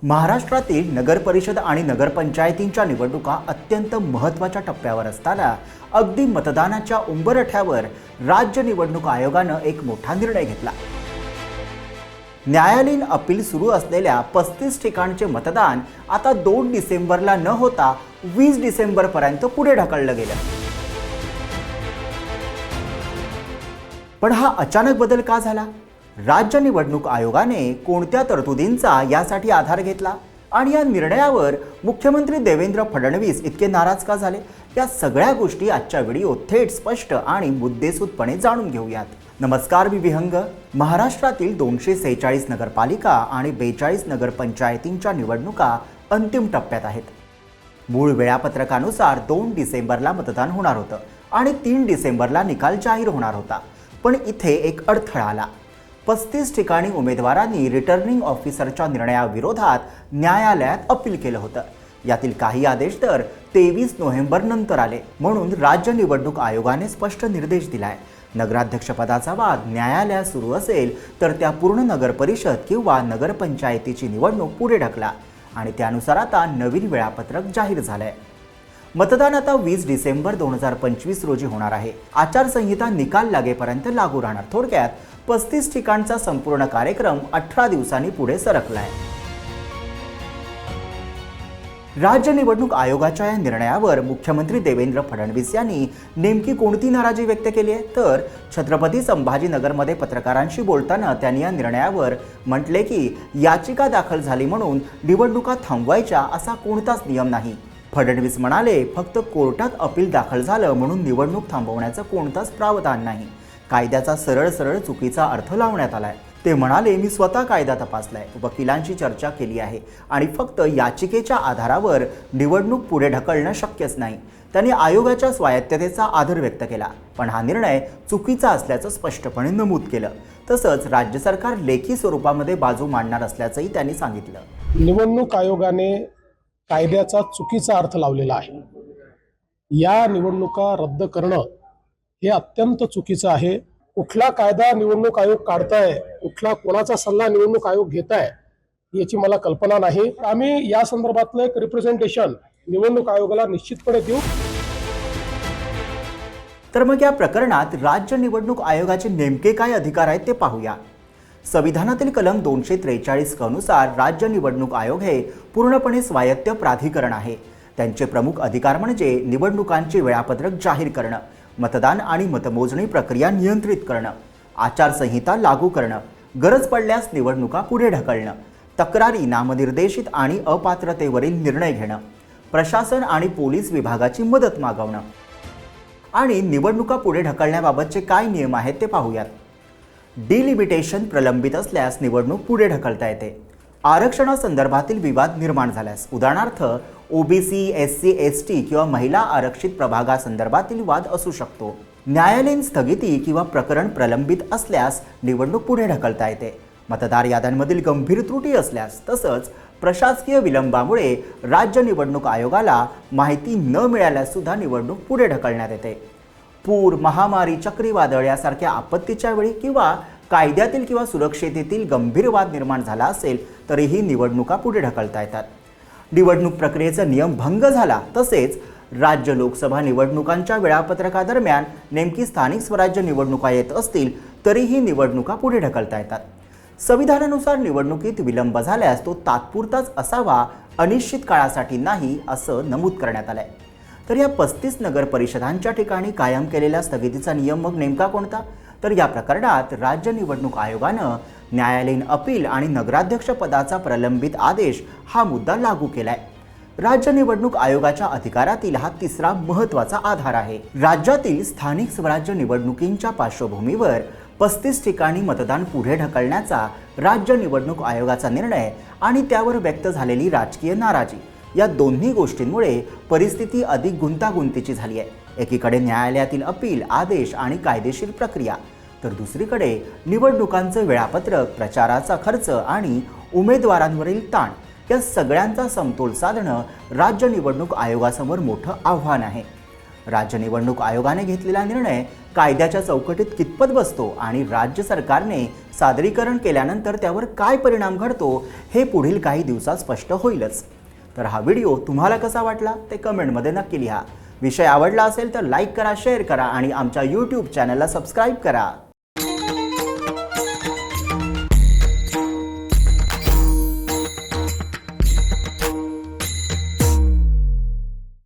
महाराष्ट्रातील नगरपरिषद आणि नगरपंचायतींच्या निवडणुका अत्यंत महत्त्वाच्या टप्प्यावर असताना अगदी मतदानाच्या उंबरठ्यावर राज्य निवडणूक आयोगानं एक मोठा निर्णय घेतला। न्यायालयीन अपील सुरू असलेल्या 35 ठिकाणचे मतदान आता 2 डिसेंबरला न होता 20 डिसेंबरपर्यंत पुढे ढकललं गेलं। पण हा अचानक बदल का झाला? राज्य निवडणूक आयोगाने कोणत्या तरतुदींचा यासाठी आधार घेतला आणि या निर्णयावर मुख्यमंत्री देवेंद्र फडणवीस इतके नाराज का झाले? या सगळ्या गोष्टी आजच्या व्हिडिओत थेट स्पष्ट आणि मुद्देसूदपणे जाणून घेऊयात। नमस्कार, मी विहंग। महाराष्ट्रातील 246 नगरपालिका आणि 42 नगरपंचायतींच्या निवडणुका अंतिम टप्प्यात आहेत। मूळ वेळापत्रकानुसार 2 डिसेंबरला मतदान होणार होतं आणि 3 डिसेंबरला निकाल जाहीर होणार होता। पण इथे एक अडथळा आला। 35 ठिकाणी उमेदवारांनी रिटर्निंग ऑफिसरच्या निर्णयाविरोधात न्यायालयात अपील केलं होतं। यातील काही आदेश तर 23 नोव्हेंबर नंतर आले। म्हणून राज्य निवडणूक आयोगाने स्पष्ट निर्देश दिलाय, नगराध्यक्षपदाचा वाद न्यायालयात सुरू असेल तर त्या पूर्ण नगरपरिषद किंवा नगरपंचायतीची निवडणूक पुढे ढकला आणि त्यानुसार आता नवीन वेळापत्रक जाहीर झालंय। मतदान आता 20 डिसेंबर 2025 रोजी होणार आहे। आचारसंहिता निकाल लागेपर्यंत लागू राहणार। थोडक्यात 35 ठिकाणचा संपूर्ण कार्यक्रम 18 दिवसांनी पुढे सरकलाय। राज्य निवडणूक आयोगाच्या या निर्णयावर मुख्यमंत्री देवेंद्र फडणवीस यांनी नेमकी कोणती नाराजी व्यक्त केली आहे? तर छत्रपती संभाजीनगरमध्ये पत्रकारांशी बोलताना त्यांनी या निर्णयावर म्हटले की याचिका दाखल झाली म्हणून निवडणुका थांबवायच्या असा कोणताच नियम नाही। फडणवीस म्हणाले, फक्त कोर्टात अपील दाखल झालं म्हणून निवडणूक थांबवण्याचं कोणताच प्रावधान नाही। कायद्याचा सरळ चुकीचा अर्थ लावण्यात आलाय। ते म्हणाले, मी स्वतः कायदा तपासलाय, वकिलांशी चर्चा केली आहे आणि फक्त याचिकेच्या आधारावर निवडणूक पुढे ढकलणं शक्यच नाही। त्यांनी आयोगाच्या स्वायत्ततेचा आदर व्यक्त केला, पण हा निर्णय चुकीचा असल्याचं स्पष्टपणे नमूद केलं। तसंच राज्य सरकार लेखी स्वरूपामध्ये बाजू मांडणार असल्याचंही त्यांनी सांगितलं। निवडणूक आयोगाने कायद्याचा चुकीचा अर्थ लावलेला आहे। या निवडणुका रद्द करणं हे अत्यंत चुकीचं आहे। कुठला कायदा निवडणूक आयोग काढताय, कुठला कोणाचा सल्ला निवडणूक आयोग घेताय याची मला कल्पना नाही। आम्ही या संदर्भातलं एक रिप्रेझेंटेशन निवडणूक आयोगाला निश्चितपणे देऊ। तर मग या प्रकरणात राज्य निवडणूक आयोगाचे नेमके काय अधिकार आहेत ते पाहूया। संविधानातील कलम 243 नुसार राज्य निवडणूक आयोग हे पूर्णपणे स्वायत्त प्राधिकरण आहे। त्यांचे प्रमुख अधिकार म्हणजे निवडणुकांचे वेळापत्रक जाहीर करणं, मतदान आणि मतमोजणी प्रक्रिया नियंत्रित करणं, आचारसंहिता लागू करणं, गरज पडल्यास निवडणुका पुढे ढकलणं, तक्रारी, नामनिर्देशित आणि अपात्रतेवरील निर्णय घेणं, प्रशासन आणि पोलीस विभागाची मदत मागवणं आणि निवडणुका पुढे ढकलण्याबाबतचे काय नियम आहेत ते पाहूयात। डिलिमिटेशन प्रलंबित असल्यास निवडणूक पुढे ढकलता येते। आरक्षणासंदर्भातील विवाद निर्माण झाल्यास, उदाहरणार्थ ओबीसी, एससी, एसटी किंवा महिला आरक्षित प्रभागासंदर्भातील वाद असू शकतो। न्यायालयीन स्थगिती किंवा प्रकरण प्रलंबित असल्यास निवडणूक पुढे ढकलता येते। मतदार याद्यांमधील गंभीर त्रुटी असल्यास, तसंच प्रशासकीय विलंबामुळे राज्य निवडणूक आयोगाला माहिती न मिळाल्यास सुद्धा निवडणूक पुढे ढकलण्यात येते। पूर, महामारी, चक्रीवादळ यासारख्या आपत्तीच्या वेळी किंवा कायद्यातील किंवा सुरक्षेतील गंभीर वाद निर्माण झाला असेल तरीही निवडणुका पुढे ढकलता येतात। निवडणूक प्रक्रियेचा नियम भंग झाला, तसेच राज्य लोकसभा निवडणुकांच्या वेळापत्रकादरम्यान नेमकी स्थानिक स्वराज्य निवडणुका येत असतील तरीही निवडणुका पुढे ढकलता येतात। संविधानानुसार निवडणुकीत विलंब झाल्यास तो तात्पुरताच असावा, अनिश्चित काळासाठी नाही, असं नमूद करण्यात आलंय। तर या 35 नगर परिषदांच्या ठिकाणी कायम केलेला स्थगितीचा नियम मग नेमका कोणता? तर या प्रकरणात राज्य निवडणूक आयोगानं न्यायालयीन अपील आणि नगराध्यक्ष पदाचा प्रलंबित आदेश हा मुद्दा लागू केलाय। राज्य निवडणूक आयोगाच्या अधिकारातील हा तिसरा महत्त्वाचा आधार आहे। राज्यातील स्थानिक स्वराज्य निवडणुकींच्या पार्श्वभूमीवर 35 ठिकाणी मतदान पुढे ढकलण्याचा राज्य निवडणूक आयोगाचा निर्णय आणि त्यावर व्यक्त झालेली राजकीय नाराजी या दोन्ही गोष्टींमुळे परिस्थिती अधिक गुंतागुंतीची झाली आहे। एकीकडे न्यायालयातील अपील, आदेश आणि कायदेशीर प्रक्रिया, तर दुसरीकडे निवडणुकांचं वेळापत्रक, प्रचाराचा खर्च आणि उमेदवारांवरील ताण या सगळ्यांचा समतोल साधणं राज्य निवडणूक आयोगासमोर मोठं आव्हान आहे। राज्य निवडणूक आयोगाने घेतलेला निर्णय कायद्याच्या चौकटीत कितपत बसतो आणि राज्य सरकारने सादरीकरण केल्यानंतर त्यावर काय परिणाम घडतो हे पुढील काही दिवसात स्पष्ट होईलच. तर हा व्हिडिओ तुम्हाला कसा वाटला ते कमेंटमध्ये नक्की लिहा. विषय आवडला असेल तर लाईक करा, शेअर करा आणि आमच्या YouTube चॅनलला सबस्क्राईब करा.